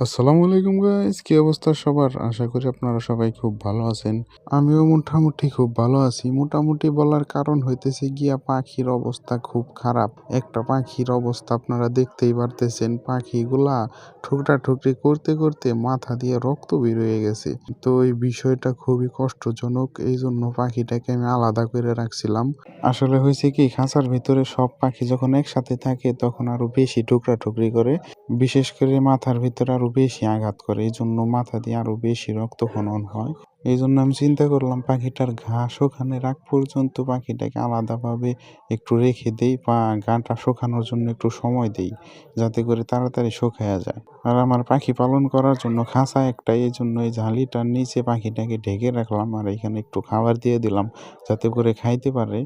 আসসালামু আলাইকুম গাইস, কি অবস্থা সবার? আশা করি আপনারা সবাই খুব ভালো আছেন। আমিও মোটামুটি খুব ভালো আছি। মোটামুটি বলার কারণ হইতেছে গিয়া পাখির অবস্থা খুব খারাপ। একটা পাখির অবস্থা আপনারা দেখতেই পারতেছেন। পাখিগুলা ঠুকরা-ঠুকরি করতে, করতে মাথা দিয়ে রক্ত বের হয়ে গেছে। তো এই বিষয়টা খুবই কষ্টজনক। এইজন্য পাখিটাকে আমি আলাদা করে রাখছিলাম। আসলে হইছে কি, খাঁচার ভিতরে সব পাখি যখন একসাথে থাকে তখন আরো বেশি ঠুকরা-ঠুকরি করে। বিশেষ করে মাথার ভিতরে আরো বেশি আঘাত করে। এজন্য মাথা দিয়ে আরো বেশি রক্তক্ষরণ হয়। এইজন্য আমি চিন্তা করলাম পাখিটার ঘা শুকানোর আগ পর্যন্ত পাখিটাকে আলাদাভাবে একটু রেখে দেই বা গাটা শুকানোর জন্য একটু সময় দেই, যাতে করে তাড়াতাড়ি শুকায়া যায়। আর আমার পাখি পালন করার জন্য খাঁচা একটাই, এজন্য এই জালিটার নিচে পাখিটাকে ঢেকে রাখলাম আর এখানে একটু খাবার দিয়ে দিলাম যাতে করে খাইতে পারে।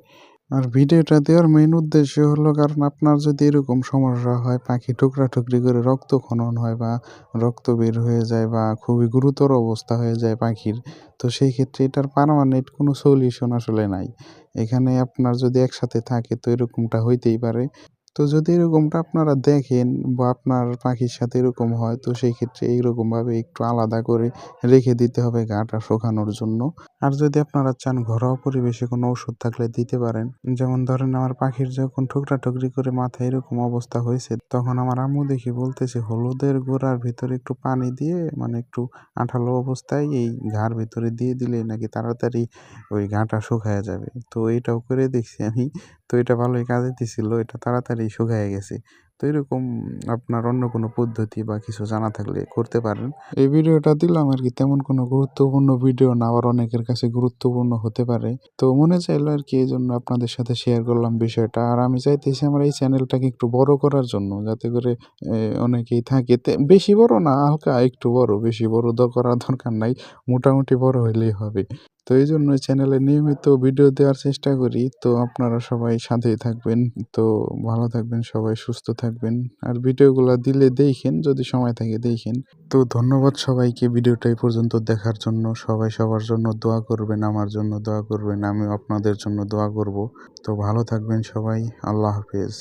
আর ভিডিওটা দেওয়ার মেইন উদ্দেশ্য হলো, কারণ আপনার যদি এরকম সমস্যা হয়, পাখি টুকরা-টুকরি করে রক্তক্ষরণ হয় বা রক্ত বের হয়ে যায় বা খুবই গুরুতর অবস্থা হয়ে যায় পাখির, তো সেই ক্ষেত্রে এটার পার্মানেন্ট কোনো সলিউশন আসলে নাই। এখানে আপনার যদি একসাথে থাকে তো এরকমটা হইতেই পারে। তো যদি এরকমটা আপনারা দেখেন বা আপনার পাখির সাথে এরকম হয়, তো সেই ক্ষেত্রে এইরকমভাবে একটু আলাদা করে রেখে দিতে হবে গাটা শুকানোর জন্য। আর যদি আপনারা চান ঘরোয়া পরিবেশে কোনো ওষুধ থাকলে দিতে পারেন। যেমন ধরেন, আমার পাখির যখন ঠুকরা-ঠুকরি করে মাথায় এরকম অবস্থা হয়েছে, তখন আমার আম্মু দেখি বলতেছে হলুদের গুঁড়ার ভিতরে একটু পানি দিয়ে, মানে একটু আঠালো অবস্থায় এই ঘার ভিতরে দিয়ে দিলেই নাকি তাড়াতাড়ি ওই ঘাটা শুকায়া যাবে। তো এটাও করে দেখছি আমি। তো এটা ভালোই কাজে দিছিল। এটা তাড়াতাড়ি শুকায়া গেছে। তো এরকম আপনার অন্য কোনো পদ্ধতি বা কিছু জানা থাকলে করতে পারেন। এই ভিডিওটা দিলাম আরকি, তেমন কোনো গুরুত্বপূর্ণ ভিডিও না, আবার অনেকের কাছে গুরুত্বপূর্ণ হতে পারে। তো মনে চাইলো আরকি, এজন্য আপনাদের সাথে শেয়ার করলাম বিষয়টা। আর আমি চাইতেছি আমার এই চ্যানেলটাকে একটু বড় করার জন্য, যাতে করে অনেকেই থাকে। বেশি বড় না, হালকা একটু বড়, বেশি বড় করার দরকার নাই। মোটামুটি বড় হইলেই হবে। তো এইজন্য চ্যানেলে নিয়মিত ভিডিও দেওয়ার চেষ্টা করি। তো আপনারা সবাই সাথেই থাকবেন। তো ভালো থাকবেন সবাই, সুস্থ থাকবেন। আর ভিডিওগুলা দিলে দেইখেন, যদি সময় থাকে দেইখেন। তো ধন্যবাদ সবাইকে ভিডিওটা এই পর্যন্ত দেখার জন্য। সবাই সবার জন্য দোয়া করবেন, আমার জন্য দোয়া করবেন, আমিও আপনাদের জন্য দোয়া করব। তো ভালো থাকবেন সবাই। আল্লাহ হাফেজ।